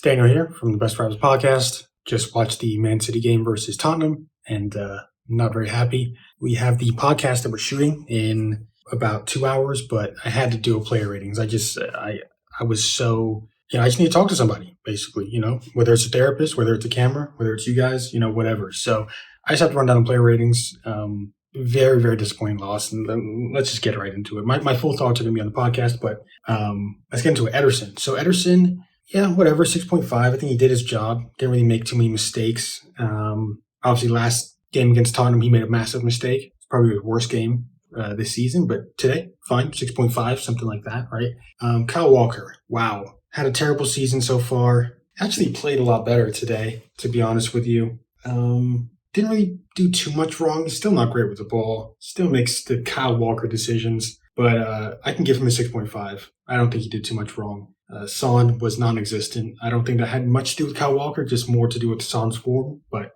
Daniel here from the Best Drivers Podcast. Just watched the Man City game versus Tottenham, and not very happy. We have the podcast that we're shooting in about 2 hours, but I had to do a player ratings. I was so, I just need to talk to somebody, basically, whether it's a therapist, whether it's a camera, whether it's you guys, whatever. So I just have to run down the player ratings. Very, very disappointing loss. And let's just get right into it. My full thoughts are going to be on the podcast, but let's get into it. Ederson. So Ederson, yeah, whatever, 6.5. I think he did his job. Didn't really make too many mistakes. Obviously, last game against Tottenham, he made a massive mistake. It's probably his worst game this season, but today, fine, 6.5, something like that, right? Kyle Walker, wow. Had a terrible season so far. Actually played a lot better today, to be honest with you. Didn't really do too much wrong. He's still not great with the ball. Still makes the Kyle Walker decisions, but I can give him a 6.5. I don't think he did too much wrong. Son was non-existent. I don't think that had much to do with Kyle Walker, just more to do with Son's form. But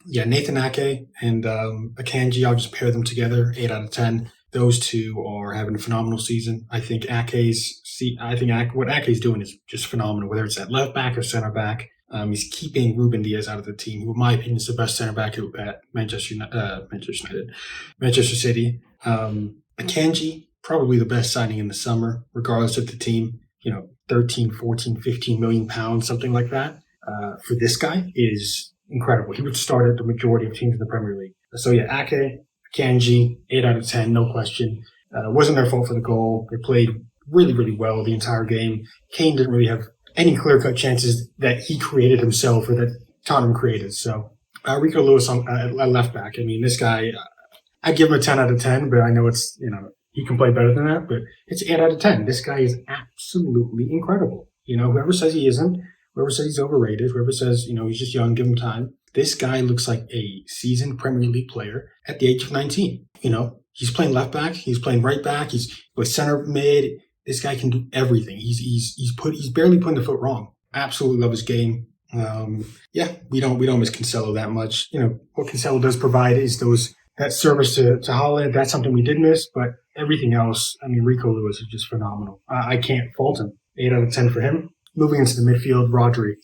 Nathan Ake and Akanji, I'll just pair them together, 8 out of 10. Those two are having a phenomenal season. I think what Ake's doing is just phenomenal, whether it's at left back or center back. He's keeping Ruben Diaz out of the team, who, in my opinion, is the best center back at Manchester City. Akanji, probably the best signing in the summer, regardless of the team. 13, 14, 15 million pounds, something like that, for this guy is incredible. He would start at the majority of teams in the Premier League. So yeah, Ake, Akanji, 8 out of 10, no question. Wasn't their fault for the goal. They played really, really well the entire game. Kane didn't really have any clear-cut chances that he created himself or that Tottenham created. So Rico Lewis at left back. I mean, this guy, I give him a 10 out of 10, but I know it's, he can play better than that, but it's 8 out of 10. This guy is absolutely incredible. Whoever says he isn't, whoever says he's overrated, whoever says, he's just young, give him time. This guy looks like a seasoned Premier League player at the age of 19. He's playing left back, he's playing right back, he's with center mid. This guy can do everything. He's barely putting the foot wrong. Absolutely love his game. We don't miss Cancelo that much. What Cancelo does provide is that service to Haaland. That's something we did miss, but everything else, Rico Lewis is just phenomenal. I can't fault him. 8 out of 10 for him. Moving into the midfield, Rodri,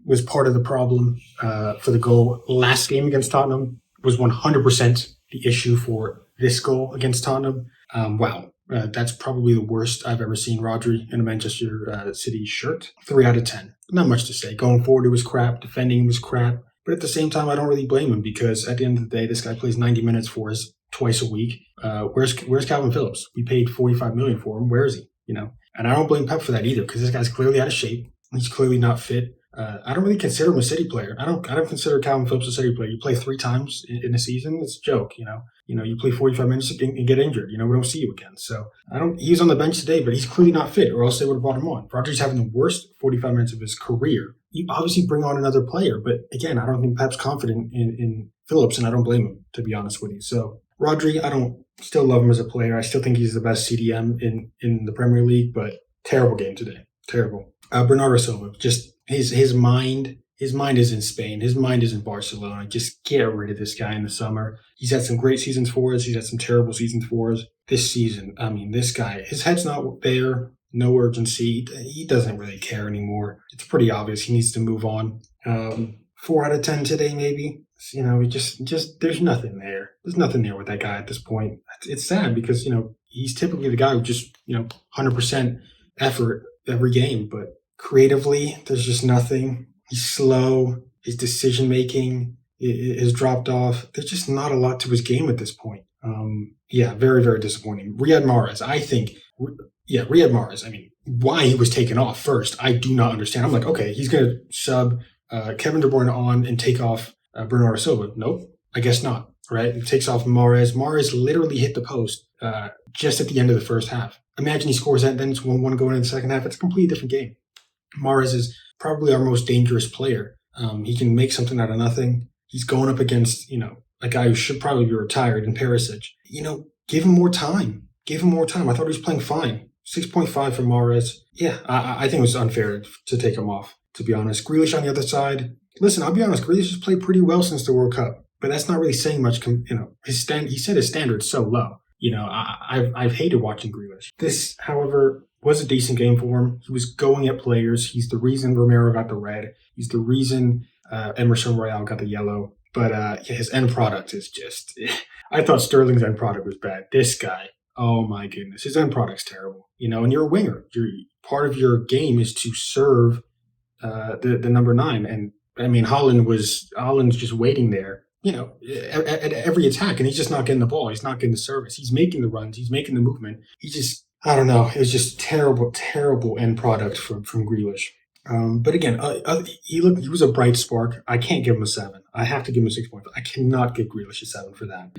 was part of the problem for the goal last game against Tottenham. Was 100% the issue for this goal against Tottenham. Wow. That's probably the worst I've ever seen Rodri in a Manchester City shirt. 3 out of 10. Not much to say. Going forward, it was crap. Defending was crap. But at the same time, I don't really blame him because at the end of the day, this guy plays 90 minutes for us twice a week. Where's Calvin Phillips? We paid $45 million for him. Where is he? And I don't blame Pep for that either because this guy's clearly out of shape. He's clearly not fit. I don't really consider him a City player. I don't consider Calvin Phillips a City player. You play 3 times in a season, it's a joke. You play 45 minutes and get injured. We don't see you again. So he was on the bench today, but he's clearly not fit, or else they would have brought him on. Rodri's having the worst 45 minutes of his career. You obviously bring on another player, but again, I don't think Pep's confident in Phillips, and I don't blame him, to be honest with you. So Rodri, still love him as a player. I still think he's the best CDM in the Premier League, but terrible game today. Terrible. Bernardo Silva, just his mind is in Spain. His mind is in Barcelona. Just get rid of this guy in the summer. He's had some great seasons for us. He's had some terrible seasons for us. This season, this guy, his head's not there. No urgency. He doesn't really care anymore. It's pretty obvious he needs to move on. 4 out of 10 today, maybe. Just there's nothing there. There's nothing there with that guy at this point. It's sad because, he's typically the guy who just, 100% effort every game. But creatively, there's just nothing. He's slow. His decision-making is dropped off. There's just not a lot to his game at this point. Very, very disappointing. Riyad Mahrez, Riyad Mahrez, why he was taken off first, I do not understand. I'm like, okay, he's going to sub Kevin De Bruyne on and take off Bernardo Silva. Nope, I guess not, right? It takes off Mahrez. Mahrez literally hit the post just at the end of the first half. Imagine he scores that, then it's 1-1 going into the second half. It's a completely different game. Mahrez is probably our most dangerous player. He can make something out of nothing. He's going up against, a guy who should probably be retired in Perisic. Give him more time. I thought he was playing fine. 6.5 for Mahrez. Yeah, I think it was unfair to take him off, to be honest. Grealish on the other side. Listen, I'll be honest, Grealish has played pretty well since the World Cup, but that's not really saying much. He said his standard's so low. I've hated watching Grealish. This, however, was a decent game for him. He was going at players. He's the reason Romero got the red. He's the reason Emerson Royale got the yellow. But his end product is just... I thought Sterling's end product was bad. This guy, oh my goodness, his end product's terrible. And you're a winger. Part of your game is to serve the number 9. And I mean, Holland's just waiting there, at every attack, and he's just not getting the ball. He's not getting the service. He's making the runs. He's making the movement. I don't know. It was just terrible, terrible end product from Grealish. But again, he was a bright spark. I can't give him a 7. I have to give him a 6.5. I cannot give Grealish a 7 for that.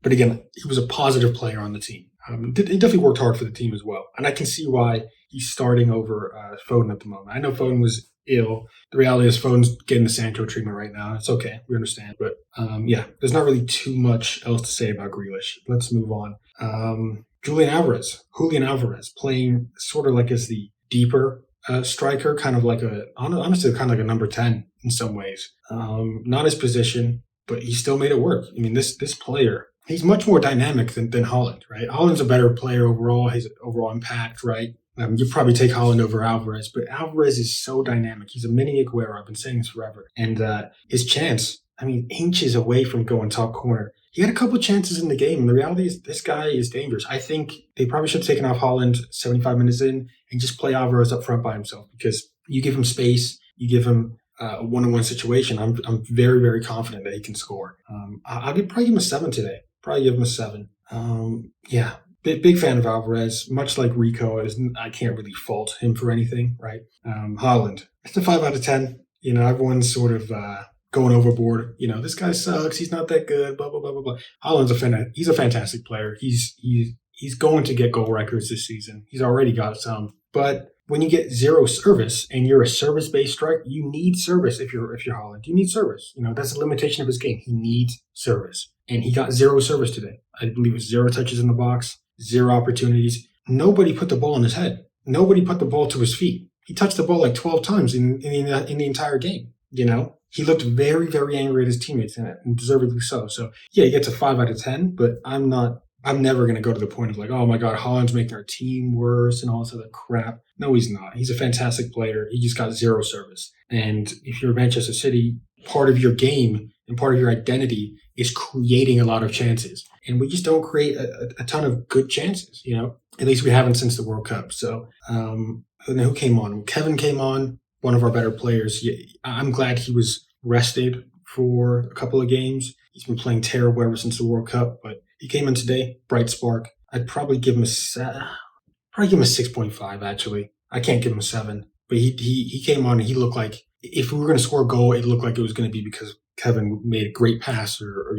But again, he was a positive player on the team. He definitely worked hard for the team as well. And I can see why he's starting over Foden at the moment. I know Foden was ill. The reality is Foden's getting the Sancho treatment right now. It's okay. We understand. But there's not really too much else to say about Grealish. Let's move on. Julian Alvarez playing sort of like as the deeper striker, kind of like honestly kind of like a number 10 in some ways. Not his position, but he still made it work. I mean, this player, he's much more dynamic than Haaland, right? Haaland's a better player overall, his overall impact, right? You'd probably take Haaland over Alvarez, but Alvarez is so dynamic. He's a mini Aguero. I've been saying this forever. And his chance, inches away from going top corner. He had a couple of chances in the game, and the reality is this guy is dangerous. I think they probably should have taken off Haaland 75 minutes in and just play Alvarez up front by himself, because you give him space, you give him a one-on-one situation. I'm very, very confident that he can score. I'll probably give him a 7 today. Probably give him a 7. Big fan of Alvarez. Much like Rico, I can't really fault him for anything, right? Haaland, it's a 5 out of 10. Everyone's sort of going overboard. This guy sucks. He's not that good. Blah blah blah blah blah. Haaland's he's a fantastic player. He's going to get goal records this season. He's already got some. But when you get zero service and you're a service-based striker, you need service. If you're Haaland, you need service. That's the limitation of his game. He needs service, and he got zero service today. I believe it was 0 touches in the box, 0 opportunities. Nobody put the ball in his head. Nobody put the ball to his feet. He touched the ball like 12 times in the entire game. He looked very, very angry at his teammates, and deservedly so. So yeah, he gets a 5 out of 10, but I'm never going to go to the point of like, oh my God, Haaland's making our team worse and all this other crap. No, he's not. He's a fantastic player. He just got 0 service. And if you're Manchester City, part of your game and part of your identity is creating a lot of chances. And we just don't create a ton of good chances, At least we haven't since the World Cup. So who came on? Kevin came on, one of our better players. I'm glad he was rested for a couple of games. He's been playing terrible ever since the World Cup, but he came in today, bright spark. I'd probably give him a 6.5, actually. I can't give him a 7, but he came on and he looked like, if we were going to score a goal, it looked like it was going to be because Kevin made a great pass or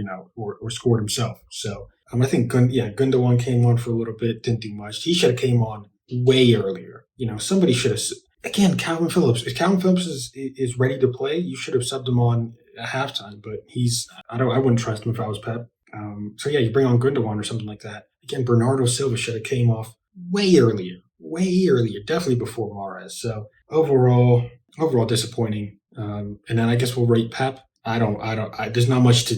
scored himself. So I think Gundogan came on for a little bit, didn't do much. He should have came on way earlier. Somebody should have. Again, Calvin Phillips. If Calvin Phillips is ready to play, you should have subbed him on at halftime. But I wouldn't trust him if I was Pep. You bring on Gundogan or something like that. Again, Bernardo Silva should have came off way earlier, definitely before Mahrez. So overall disappointing. And then I guess we'll rate Pep. There's not much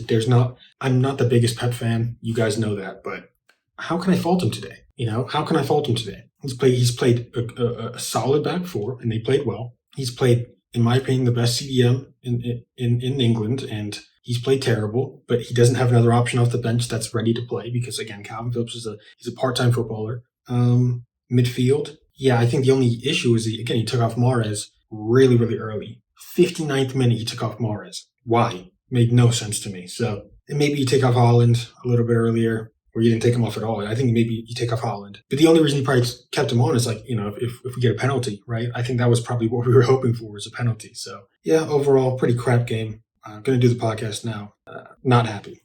I'm not the biggest Pep fan. You guys know that, but how can I fault him today? How can I fault him today? He's played a solid back four, and they played well. He's played, in my opinion, the best CDM in England, and he's played terrible, but he doesn't have another option off the bench that's ready to play because, again, Calvin Phillips he's a part-time footballer. Midfield, I think the only issue is, he took off Mahrez really, really early. 59th minute, he took off Mahrez. Why? Made no sense to me. So maybe you take off Haaland a little bit earlier, or you didn't take him off at all. I think maybe you take off Haaland. But the only reason you probably kept him on is if we get a penalty, right? I think that was probably what we were hoping for, was a penalty. So overall, pretty crap game. I'm going to do the podcast now. Not happy.